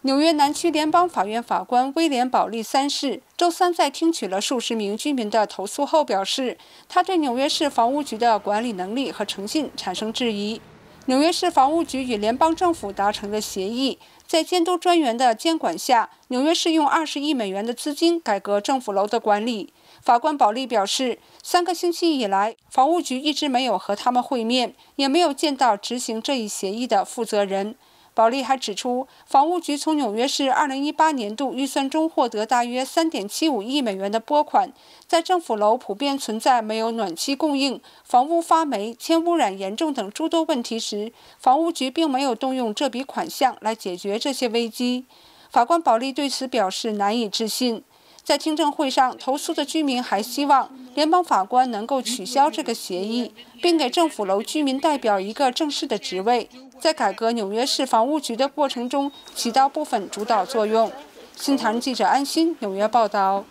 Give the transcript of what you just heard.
纽约南区联邦法院法官威廉·保利3世周三在听取了数十名居民的投诉后表示，他对纽约市房屋局的管理能力和诚信产生质疑。纽约市房屋局与联邦政府达成的协议，在监督专员的监管下，纽约市用20亿美元的资金改革政府楼的管理。法官保利表示，3个星期以来，房屋局一直没有和他们会面，也没有见到执行这一协议的负责人。保利还指出，房屋局从纽约市2018年度预算中获得大约3.75亿美元的拨款，在政府楼普遍存在没有暖气供应、房屋发霉、铅污染严重等诸多问题时，房屋局并没有动用这笔款项来解决这些危机。法官保利对此表示难以置信。在听证会上，投诉的居民还希望联邦法官能够取消这个协议，并给政府楼居民代表一个正式的职位，在改革纽约市房屋局的过程中起到部分主导作用。新唐人记者安心纽约报道。